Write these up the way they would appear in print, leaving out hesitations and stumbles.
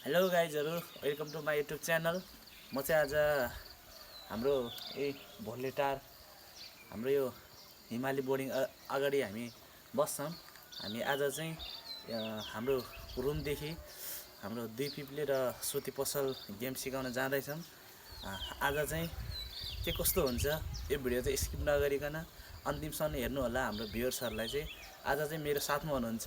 Hello गाइजहरु welcome to my YouTube channel. म चाहिँ आज हाम्रो भोलेटार हाम्रो यो हिमाली बोर्डिङ अगाडि हामी बस्छौँ। हामी आज चाहिँ हाम्रो रुमदेखि हाम्रो दुई पिप्ले र सुती पसल गेम सिकाउन जाँदैछौँ। आज चाहिँ के कस्तो हुन्छ यो भिडियो चाहिँ स्किप नगरिकन अन्तिमसम्म हेर्नु होला। हाम्रो भ्युअर्सहरूलाई चाहिँ आज चाहिँ मेरो साथमा हुनुहुन्छ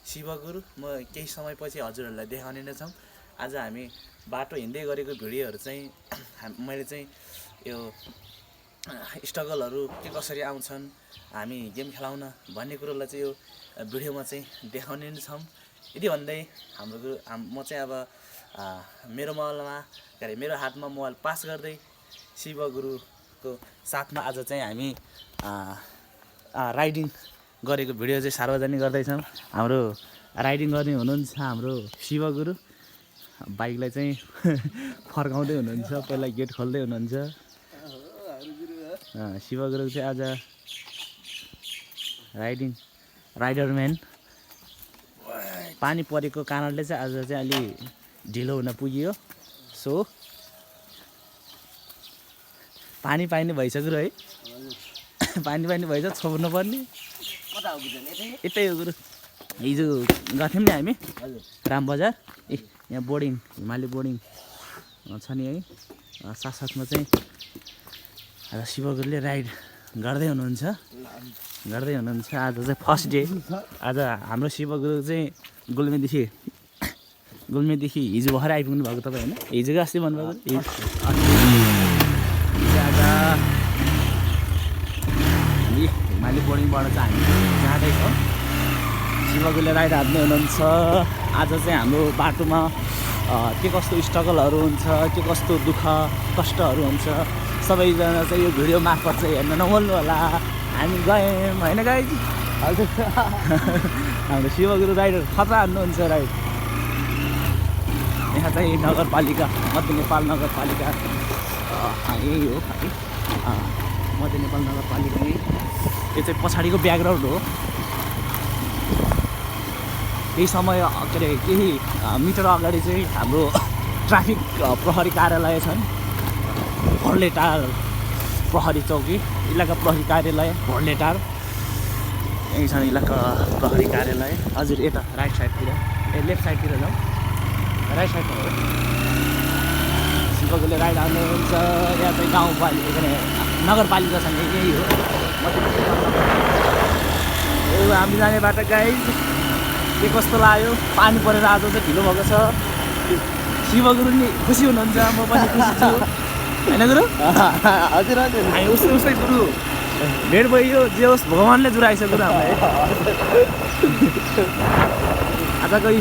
शिवगुरु। म केही समयपछि हजुरहरूलाई देखाउने नै छौँ। आज हामी बाटो हिँड्दै गरेको भिडियोहरू चाहिँ मैले चाहिँ यो स्ट्रगलहरू के कसरी आउँछन् हामी गेम खेलाउन भन्ने कुरोलाई चाहिँ यो भिडियोमा चाहिँ देखाउने नै छौँ। यदि भन्दै म चाहिँ अब मेरो मोबाइलमा के अरे मेरो हातमा मोबाइल पास गर्दै शिवगुरुको साथमा आज चाहिँ हामी राइडिङ गरेको भिडियो चाहिँ सार्वजनिक गर्दैछौँ। हाम्रो राइडिङ गर्ने हुनुहुन्छ हाम्रो शिवगुरु। बाइकलाई चाहिँ फर्काउँदै हुनुहुन्छ, पहिला गेट खोल्दै हुनुहुन्छ। शिवगुरु चाहिँ आज राइडरम्यान। पानी परेको कारणले चाहिँ आज चाहिँ अलि ढिलो हुन पुग्यो। सो पानी भइसक्यो है। पानी भइसक्यो, छोड्नु पर्ने यतै हो गुरु। हिजो गएको थियौँ नि हामी रामबजार। यहाँ बोर्डिङ हिमाली बोर्डिङ छ नि है। साथसाथमा चाहिँ आज शिवगुरुले राइड गर्दै हुनुहुन्छ। आज चाहिँ फर्स्ट डे। आज हाम्रो शिवगुरु चाहिँ गुल्मेदेखि हिजो भर्खर आइपुग्नु भएको तपाईँ होइन? हिजो कि अस्ति भन्नुभएको? आज हामी हिमाली बोर्डिङबाट चाहिँ हामी जाँदैछौँ। शिवगुरुले राइड हान्दै हुनुहुन्छ। आज चाहिँ हाम्रो बाटोमा के कस्तो स्ट्रगलहरू हुन्छ, के कस्तो दुःख कष्टहरू हुन्छ, सबैजना चाहिँ यो भिडियो मार्फत चाहिँ हेर्न नभुल्नु होला। हामी गयौँ होइन गाइज? हजुर। हाम्रो शिवगुरु राइडर खतरा हान्नुहुन्छ राइड। यहाँ चाहिँ नगरपालिका, मध्य नेपाल नगरपालिका यही हो है। मध्य नेपाल नगरपालिका यो चाहिँ पछाडिको ब्याकग्राउन्ड हो। केही समय के अरे केही मिटर अगाडि चाहिँ हाम्रो ट्राफिक प्रहरी कार्यालय छन्। भोलेटार प्रहरी चौकी, इलाका प्रहरी कार्यालय भोलेटार यही छन् इलाका प्रहरी कार्यालय। हजुर यता राइट साइडतिर, लेफ्ट साइडतिर जाउँ। राइट साइडमा हो। शिवगुरुले राइड हाल्नुहुन्छ। यहाँ चाहिँ गाउँपालिका के अरे नगरपालिका छन्, यही हो। हामी जाने बाटो गाइज के कस्तो लाग्यो? पानी परेर आज चाहिँ ढिलो भएको छ। शिवगुरु नि खुसी हुनुहुन्छ, म पनि खुसी छु होइन गुरु? हजुर हजुर। हामी उस्तै गुरु भेट भयो। जे होस् भगवान्ले जुराएछ गुरु हामीलाई। आज कोही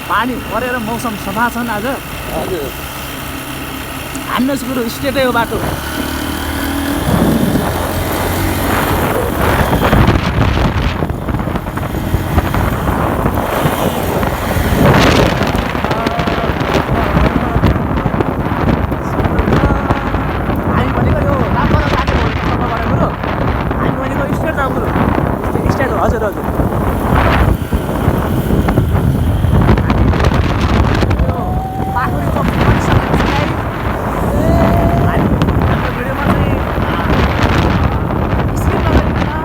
पानी परेर मौसम सफा छन् आज। हजुर हान्नुहोस् गुरु, स्टेटै हो बाटो। हजुर हजुर। पाखुरी चौक पुगिसकेको छ है। हाम्रो भिडियोमा चाहिँ स्क्रिन लगाइदिनु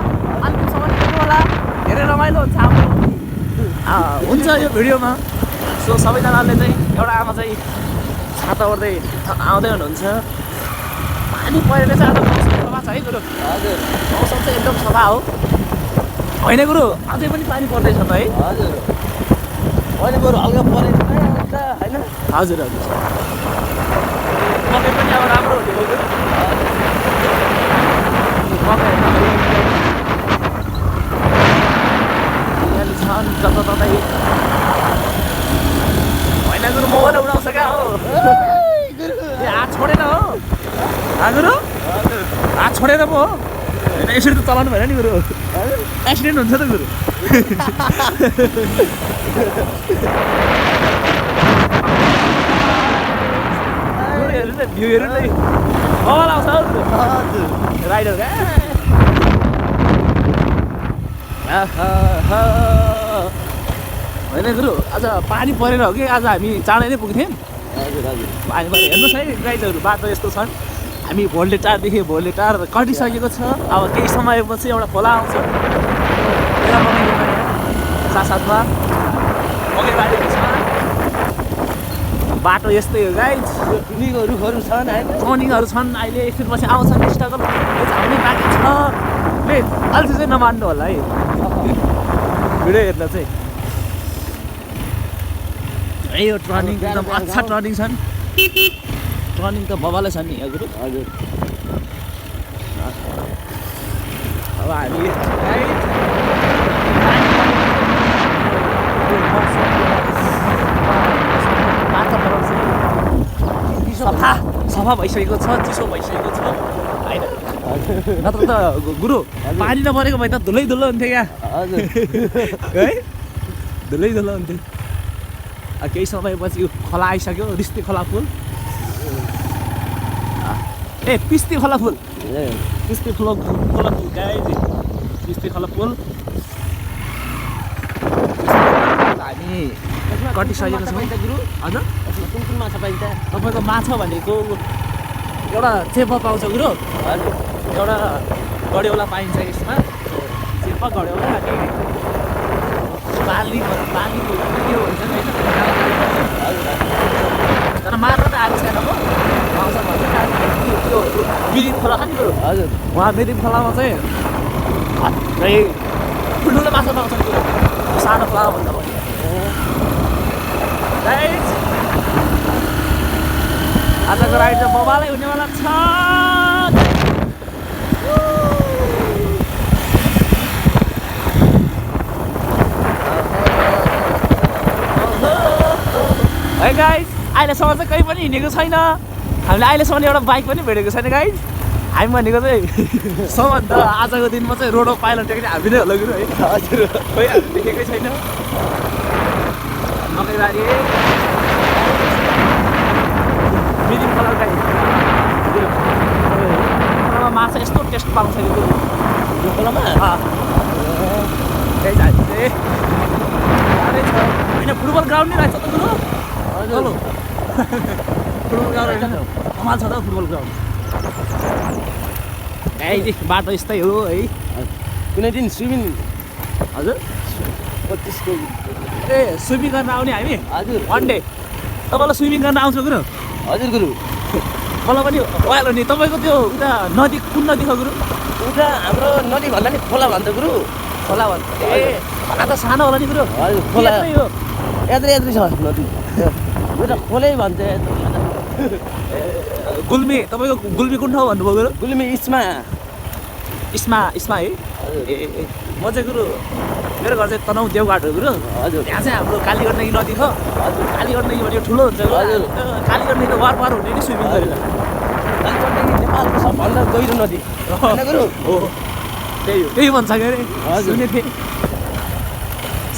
अन्तिमसम्म हेर्नु होला। धेरै रमाइलो हुन्छ हाम्रो हुन्छ यो भिडियोमा। सो सबैजनाले चाहिँ एउटा आमा चाहिँ छाता ओर्दै आउँदै हुनुहुन्छ। पानी परेर चाहिँ आज मौसम सफा छ है गुरु? हजुर मौसम चाहिँ एकदम सफा हो होइन गुरु? अझै पनि पानी पर्दैछ त है? हजुर अहिले बरु हल्का परेन होइन? हजुर हजुर। मकै पनि अब राम्रो हुने भयो। मकै छन् जताततै होइन गुरु? मोबाइल उडाउँछ क्या हो? ए हात छोडेन हो गुरु? हात छोडेर पो हो? होइन यसरी त चलाउनु भएन नि गुरु? एक्सिडेन्ट हुन्छ त गुरु। हेर्नु न भ्यू हेर्नु नै मोबाइल आउँछ राइडर क्या। होइन गुरु आज पानी परेर हो कि आज हामी चाँडै नै पुग्थ्यौँ हजुर हजुर पानी परेर हेर्नुहोस् है गाइजहरू बाटो यस्तो छन् हामी भोल्टेटारदेखि भोल्टेटार कटिसकेको छ अब केही समयपछि एउटा खोला आउँछ साथसाथमा मकैबारीको छ बाटो यस्तै हो गाइज टुनीको रुखहरू छन् होइन टर्निङहरू छन् अहिले एकछिनपछि आउँछन् स्ट्रगल झाउने बाँकी छ अल्छी चाहिँ नमान्नु होला है भिडियो हेर्दा चाहिँ यो टर्निङ एकदम अच्छा टर्निङ छन् टर्निङ त बबालै छ नि यहाँ गुरु हजुर अब हामी सफा सफा भइसकेको छ चिसो भइसकेको छ होइन नत्र त गुरु पानी नपरेको भए त धुलै धुलो हुन्थ्यो क्या हजुर है धुलै धुलो हुन्थ्यो केही समयपछि खोला आइसक्यो रिस्ती खोला पुल ए पिस्ती खोला पुल पिस्ती खोला पुल गाइज पिस्ती खोला पुल हामी कटिसकेको छौँ गुरु हजुर कुन कुन माछा पाइन्छ तपाईँको माछा भनेको एउटा चेपा पाउँछ गुरु हजुर एउटा गड्यौला पाइन्छ यसमा चेपा गड्यौला अनि बाली बालीको त्यो हुन्छ नि तर मार्न त आएको छैन म पाउँछ भन्छ त्यो मिरिक खोला छ नि गुरु हजुर उहाँ मिरिक खोलामा चाहिँ ठुल्ठुलो माछा पाउँछ नि गुरु सानो खोला भन्दा पनि आजको राइड चाहिँ बबालै हुनेवाला छ है गाइज अहिलेसम्म चाहिँ कहीँ पनि हिँडेको छैन हामीले अहिलेसम्म एउटा बाइक पनि भेटेको छैन गाइज हामी भनेको चाहिँ सबभन्दा आजको दिनमा चाहिँ रोड अफ पाइलट टेक्ने हामी नै होला गुरु है हजुर खोइ हामी देखेकै छैन मकैबारी मिरिक खोला गाई खोलामा माछा यस्तो टेस्ट पाउँछ कि गुरु यो खोलामा त्यही चाहिँ साह्रै छ होइन फुटबल ग्राउन्ड नै रहेछ त गुरु हजुर फुटबल ग्राउन्ड होइन कमाल छ त फुटबल ग्राउन्ड ए बाटो यस्तै हो है कुनै दिन स्विमिङ हजुर 25 को ए स्विमिङ गर्न आउने हामी हजुर वान डे तपाईँलाई स्विमिङ गर्न आउँछ गुरु हजुर गुरु मलाई पनि वालो नि तपाईँको त्यो उता नदी कुन नदी हो गुरु उता हाम्रो नदी भन्दा नि खोला भन्छ गुरु खोला भन्छ ए खोला त सानो होला नि गुरु हजुर खोला यत्रै हो यत्रै यत्रै छ नदी उता खोलै भन्छ गुल्मी तपाईँको गुल्मी कुन ठाउँ भन्नुभयो गुरु गुल्मी इस्मा इस्मा इस्मा है ए म चाहिँ गुरु मेरो घर चाहिँ तनहुँ देवघाट हो गुरु हजुर त्यहाँ चाहिँ हाम्रो कालीगण्डकी नदी छ हजुर कालीगण्डकी भनेको ठुलो हुन्छ हजुर। कालीगण्डकी त वार वार हुने नि स्विमिङ गरेर कालीगण्डकी नेपालको सबभन्दा गहिरो नदी होइन गुरु हो त्यही हो त्यही भन्छ के अरे हजुर। सुनेको थिएँ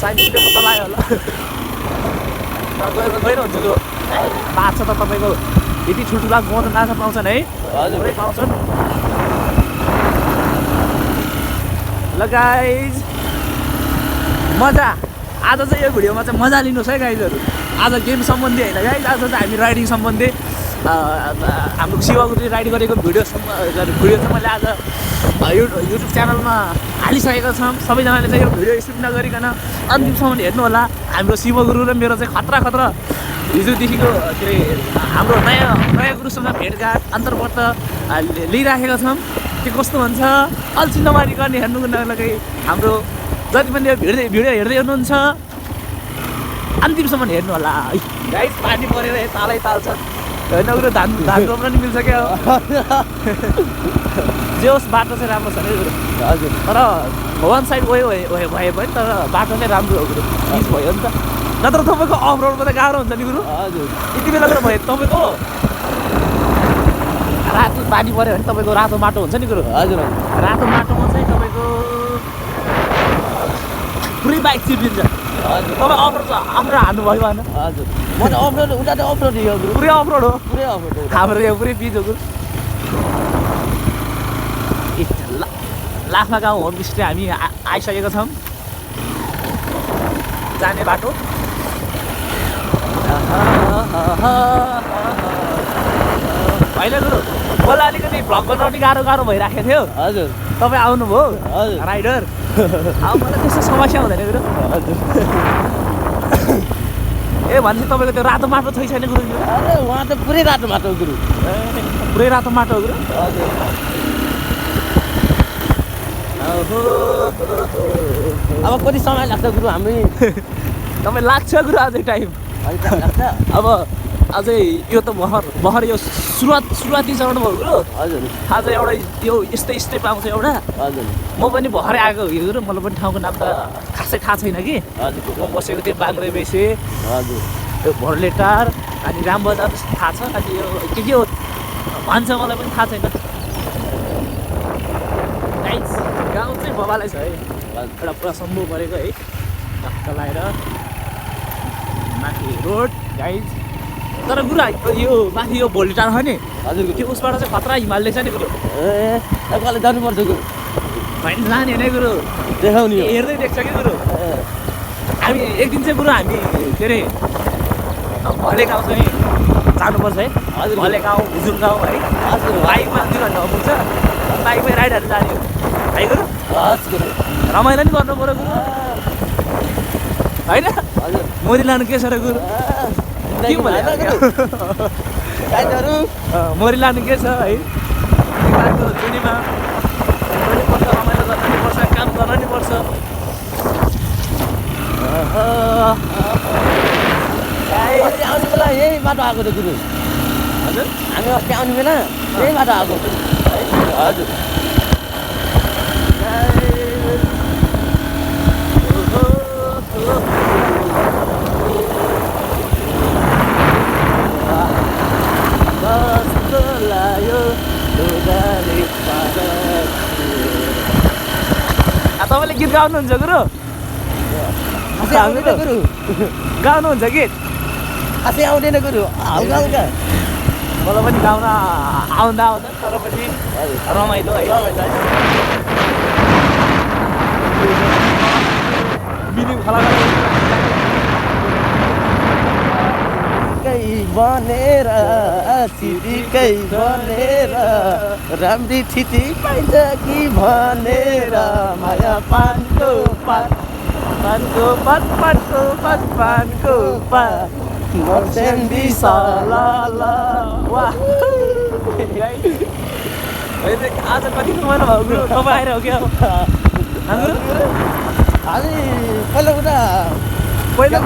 सायद त्यो पत्ता लाग्यो होला गहिरो हुन्छ त्यो माछा त तपाईँको यति ठुल्ठुला गाउँ माछा पाउँछन् है हजुर। पुरै पाउँछन् ल गाइज मजा आज चाहिँ यो भिडियोमा चाहिँ मजा लिनुहोस् है गाइजहरू आज गेम सम्बन्धी होइन गाइज आज चाहिँ हामी राइडिङ सम्बन्धी हाम्रो शिवगुरुले राइड गरेको भिडियो चाहिँ मैले आज युट्युब च्यानलमा हालिसकेको छौँ सबैजनाले चाहिँ यो भिडियो स्किप नगरिकन अन्तिमसम्म हेर्नु होला हाम्रो शिवगुरु र मेरो चाहिँ खतरा खतरा हिजोदेखिको के अरे हाम्रो नयाँ गुरुसँग भेटघाट अन्तर्गत लिइराखेका छौँ त्यो कस्तो हुन्छ अल्छी नमारिकन हेर्नुको लागि हाम्रो जति पनि यो भिडियो हेर्दै हुनुहुन्छ अन्तिमसम्म हेर्नु होला है गाइस पानी परेर तालै ताल छ होइन कुरो धान रोप्न नि मिल्छ क्या जे होस् बाटो चाहिँ राम्रो छ नि कुरो हजुर तर भवान साइड गयो भए पनि तर बाटो चाहिँ राम्रो हो कुरो पिच भयो नि त नत्र तपाईँको अफ रोडमा त गाह्रो हुन्छ नि कुरो हजुर यति बेला त भयो तपाईँको रातो पानी पऱ्यो भने तपाईँको रातो माटो हुन्छ नि कुरो हजुर रातो माटोमा चाहिँ तपाईँको पुरै बाइक चिप्लिन्छ हजुर तपाईँ अफरोड हान्नुभयो भएन हजुर म त अफरोड उता त अफरोड हो गुरु पुरै अफरोड हो पुरै अफरोड हो हाम्रो यहाँ पुरै पिच हो लाखमा गाउँ होमस्टे हामी आइसकेका छौँ जाने बाटो। होइन गुरु मलाई अलिकति भ्लग गर्न अलिक गाह्रो भइराखेको थियो। हजुर तपाईँ आउनुभयो हजुर राइडर। अब मलाई त्यस्तो समस्या हुँदैन गुरु। हजुर ए भनेपछि तपाईँको त्यो रातो माटो छैन गुरु? अरे उहाँ त पुरै रातो माटो हो गुरु। पुरै रातो माटो हो गुरु। हजुर अब कति समय लाग्छ गुरु हामी? तपाईँ लाग्छ गुरु अझै टाइम? अलिक लाग्छ। अब अझै यो त भर्खर यो सुरुवाती चरण भयो गुरु। हजुर आज एउटा यो यस्तै स्टेप आउँछ एउटा। हजुर म पनि भर्खरै आएको हो गुरु। मलाई पनि ठाउँको नाम त खासै थाहा छैन कि। हजुर म बसेको त्यो बाग्रे बेसे, हजुर यो भोर्लेटार अनि रामबजार थाहा छ। अनि यो के हो भन्छ मलाई पनि थाहा छैन। गाइस गाउँ चाहिँ बबालाई छ है। एउटा पुरा सम्भव परेको है। टक्क लगाएर माथि रोड गाइस। तर गुरु यो माथि यो भोल्टार हो नि हजुर त्यो उसबाट चाहिँ खतरा हिमाल देख्छ नि गुरु। ए कहिले जानुपर्छ गुरु? होइन लाने होइन गुरु, देखाउने हो। हेर्दै देख्छ कि गुरु। हामी एक दिन चाहिँ गुरु हामी के अरे भले गाउँ चाहिँ जानुपर्छ है। हजुर। भले गाउँ भुजुङ गाउँ है। हजुर बाइकमा 2 घन्टा पुग्छ। बाइकमै राइडहरू जाने हो है गुरु। हजुर रमाइलो नि गर्नु पऱ्यो गुरु होइन? हजुर मोरी लानु के छ र गुरु? के भयो गाइडहरू मोरी लानु के छ है? बाटो जुनीमा गर्नुपर्छ, रमाइलो गर्न नि पर्छ, काम गर्न नि पर्छ। आउने बेला यही बाटो आएको थियो गुरु। हजुर हामी अस्ति आउने बेला यही बाटो आएको। हजुर तपाईँले गीत गाउनुहुन्छ गुरु? आउँदैन गुरु, गाउनुहुन्छ गीत? खासै आउँदैन गुरु, हल्का हल्का। मलाई पनि गाउन आउँदा तर पनि रमाइलो है। मिनिङ खला बनेर चिटिकै बनेर राम्री थिति पाइन्छ कि भनेर माया पानको पात पानको पात पानको पात पानको पात नर्सेन्डी वाह। आज कति समय भयो गुरु? तपाईँ आएर हो क्या? गुरु हामी पहिला उता पहिला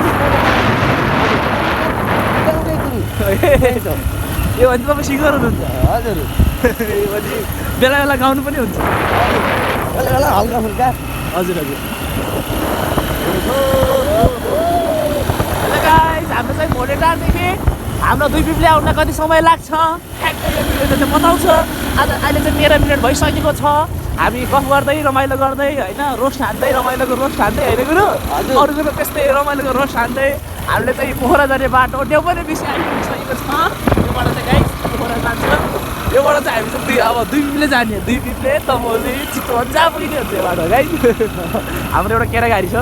यो भने तपाईँ सिङ्गर हुनुहुन्छ? हजुर भने बेला बेला गाउनु पनि हुन्छ? बेला बेला हल्का फुल्का। हजुर हजुर। हेलो गाइस, हाम्रो चाहिँ भोलेटारदेखि हाम्रो 2 पिपले आउन कति समय लाग्छ ठ्याक्कै यो भिडियोले चाहिँ बताउँछ। अहिले चाहिँ 13 मिनट भइसकेको छ। हामी गफ गर्दै रमाइलो गर्दै होइन, रोस्ट हान्दै रमाइलोको रोस्ट हान्दै होइन गुरु? अरू कुरो त्यस्तै रमाइलोको रोस्ट हान्दै हामीले चाहिँ पोखरा जाने बाटो त्यो पनि बेसी आइपुगिसकेको छ। योबाट चाहिँ गाइस पोखरा जान्छ। योबाट चाहिँ हामी चाहिँ अब 2 पिपले जाने, 2 पिपले तमोली चितवन जहाँ पुगिने हुन्छ यो बाटो गाइस। हाम्रो एउटा केरा गाडी छ।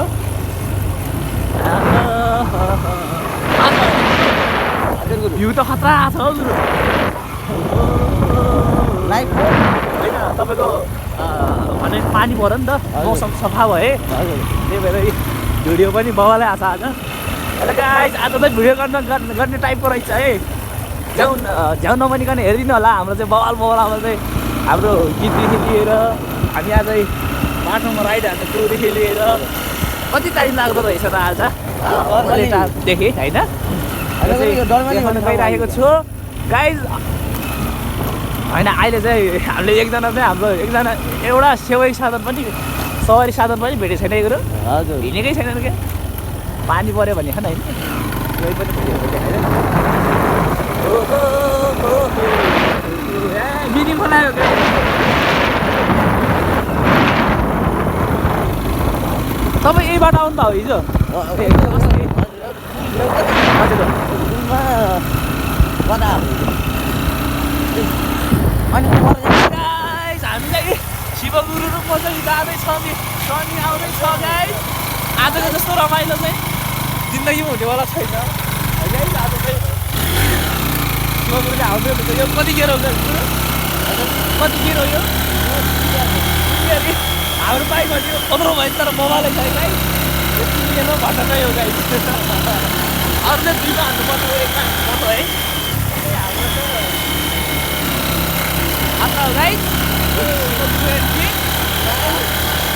भ्यू त खतरा छ हौ गुरु। लाइफ होइन तपाईँको भने पानी पऱ्यो नि त, मौसम सफा भए त्यही भएर भिडियो पनि बवालै आएको छ आज। हेलो गाइस, आज चाहिँ भिडियो गर्ने टाइपको रहेछ है। झ्याउ नबनिकन हेरिदिनु होला। हाम्रो चाहिँ बवालमा चाहिँ हाम्रो गीतदेखि लिएर हामी आज बाटोमा राइड हान्ने कुरोदेखि लिएर कति टाइम लाग्दो रहेछ त आज भोलेटारदेखि होइन? देखाउन गइराखेको छु गाइस। होइन अहिले चाहिँ हामीले एउटा सवारी साधन पनि भेटेको छैन गुरु। हजुर हिँडेकै छैन क्या, पानी पऱ्यो भने खान होइन कोही पनि देखाएर मिनिङ खोलायो क्या। तपाईँ यहीबाट आउनु भयो हिजो? हामी चाहिँ शिवगुरु र म चाहिँ जाँदैछ नि, शनि आउँदैछ गाइस। आजको जस्तो रमाइलो चाहिँ जिन्दगीमा हुनेवाला छैन होइन आज चाहिँ शिवगुरुले आउँदै हुन्छ यो कति गेर हुन्छ कति गेर हो यो हाम्रो बाइक भन्यो 15 भयो तर मोबाइलै छैन गाइस यो किनेको भटकै हो गाइस अरूले दुईमा हान्नुपर्ने हो एकमा हान्नुपर्छ है हाम्रो चाहिँ आफ्नो गाइस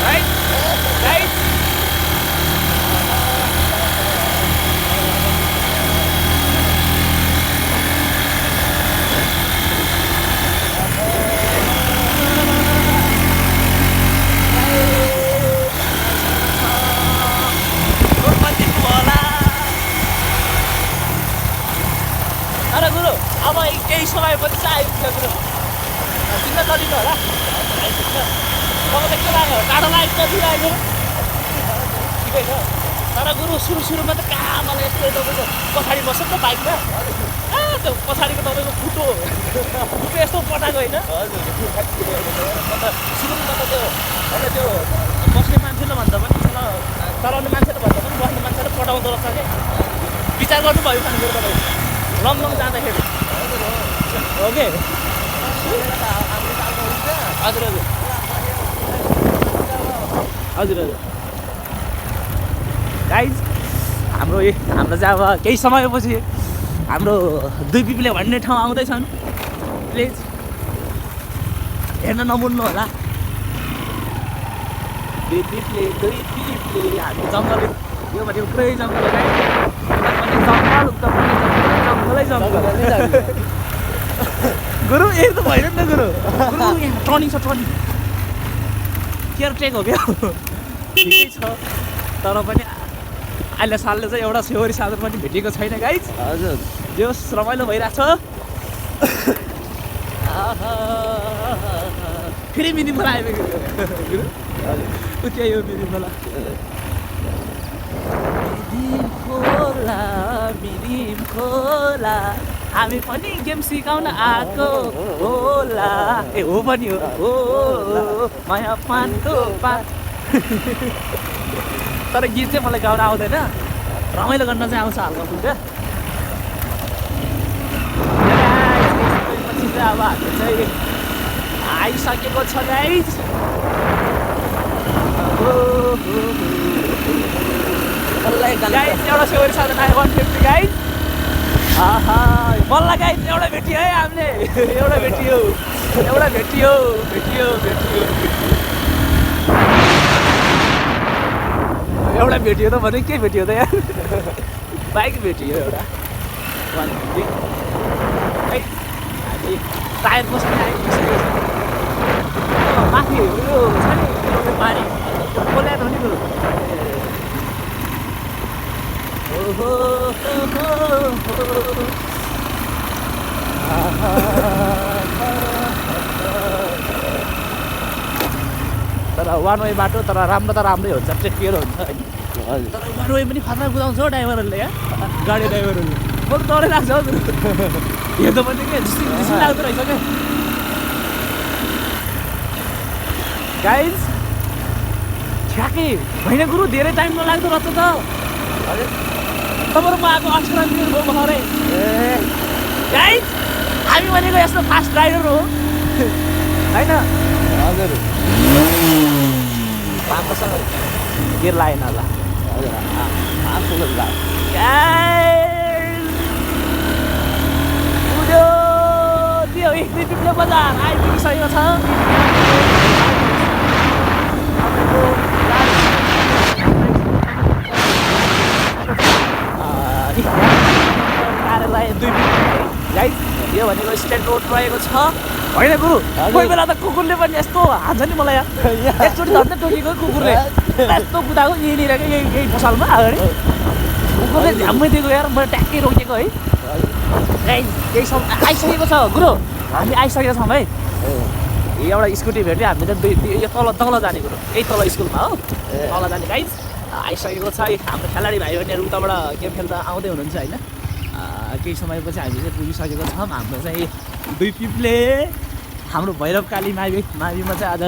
राइट गाइस तर गुरु अब केही समयपछि चाहिँ आइपुग्छ गुरु चिन्ता नदिनु होला आइपुग्छ तपाईँ त के लाग्यो टाढो लागेको कति लाग्यो ठिकै छ तर गुरु सुरुमा त कहाँ मलाई यस्तो तपाईँको पछाडि बस्छ नि त बाइकमा त्यो पछाडिको तपाईँको खुट्टो यस्तो पठाएको होइन सुरुमा त त्यो बस्ने मान्छेले भन्दा पनि चलाउने मान्छेले भन्दा पनि बस्ने मान्छेले पठाउँदो रहेछ कि विचार गर्नुभयो खाने कुरो तपाईँ लङलङ जाँदाखेरि हो कि हजुर हजुर हजुर हजुर गाइज हाम्रो चाहिँ अब केही समयपछि हाम्रो दुई पिपले भन्ने ठाउँ आउँदैछन् प्लिज हेर्न नभुल्नु होला दुई पिपले हामी जङ्गल यो भनेको पुरै जङ्गल हो गाइज जङ्गलै गुरु एक त भएन नि त गुरु यहाँ टर्निङ छ टर्निङ केयरटेक हो क्या ठिकै छ तर पनि अहिले सालले चाहिँ एउटा सेवरी साधन पनि भेटेको छैन गाइज हजुर जो रमाइलो भइरहेको छ फेरि मिनी खोला आइपुग्यो गुरु उति यो मिनी खोला मिरिम खोला हामी पनि गेम सिकाउन आएको होला ए हो पनि हो माया पानको पात तर गीत चाहिँ मलाई गाउन आउँदैन रमाइलो गर्न चाहिँ आउँछ हल्का फुल्का पछि चाहिँ अब हामी चाहिँ आइसकेको छ गाइज गाइज एउटा सेवरी साधन आयो 150 गाइज बल्ल गाइज एउटा भेटियो है हामीले एउटा भेटियो एउटा भेटियो त भने के भेटियो त यार बाइक भेटियो एउटा 150 है हामी टायर बस्ने आइपुगिसकेको छ माथि यो छ नि पानी खोल्याएर हो नि गुरु तर वान वे बाटो तर राम्रो त राम्रै हुन्छ ट्रेकिएर हुन्छ होइन तर वान वे पनि खतरा कुदाउँछ हो ड्राइभरहरूले यहाँ गाडी ड्राइभरहरूले बरु डरै लाग्छ हौ हेर्दा पनि के झिसिङ लाग्दो रहेछ क्या गाइज ठ्याक्कै होइन गुरु धेरै टाइम नलाग्दो रहेछ त तपाईँहरू म आएको 18 मिनट भयो भर्खरै गाइज हामी भनेको यस्तो फास्ट राइडर हो होइन हजुर राम्रोसँग गियर लागेन होला हजुर त्यो पिपले बजार आइपुगिसकेको छ कार्यालय 2 गाइज यो भनेको स्टेट रोड रहेको छ होइन गुरु कोही बेला त कुकुरले पनि यस्तो हान्छ नि मलाई एकचोटि झन् टोकेको कुकुरले यस्तो कुदाएको यहीँनिर यही पसलमा अगाडि कुकुरले झ्याम्मै दिएको यार मैले ट्याक्कै रोकेको है गाइज केही समय आइसकेको छ गुरु हामी आइसकेको छौँ है एउटा स्कुटी भेट्यो हामी त यो तल जाने कुरो यही तल स्कुलमा हो तल जाने गाइज आइसकेको छ हाम्रो खेलाडी भाइ बहिनीहरू उताबाट गेम खेल्दा आउँदै हुनुहुन्छ होइन केही समयपछि हामी चाहिँ पुगिसकेको छौँ हाम्रो चाहिँ 2 पिपले हाम्रो भैरवकाली माविमा चाहिँ आज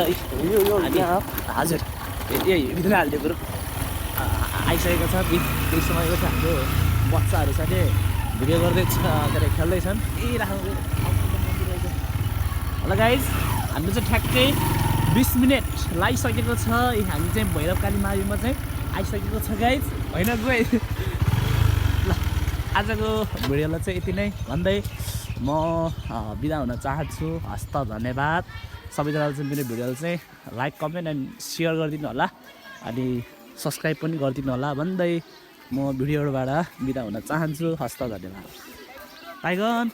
हजुर यही भित्र हालिदियो कुरो आइसकेको छ। केही समयको छ हाम्रो बच्चाहरू साथै भिडियो गर्दैछ के अरे खेल्दैछन्। ए राख्नु होला गाइज, हाम्रो चाहिँ ठ्याक्कै 20 मिनट लागिसकेको छ। हामी चाहिँ भैरवकाली माविमा चाहिँ आइसकेको छ गाइज होइन गए। ल आजको भिडियोलाई चाहिँ यति नै भन्दै म बिदा हुन चाहन्छु। हस्त धन्यवाद सबैजनाले चाहिँ मेरो भिडियोलाई चाहिँ लाइक कमेन्ट एन्ड सेयर गरिदिनु होला अनि सब्सक्राइब पनि गरिदिनु होला भन्दै म भिडियोबाट बिदा हुन चाहन्छु। हस्त धन्यवाद। टाइगन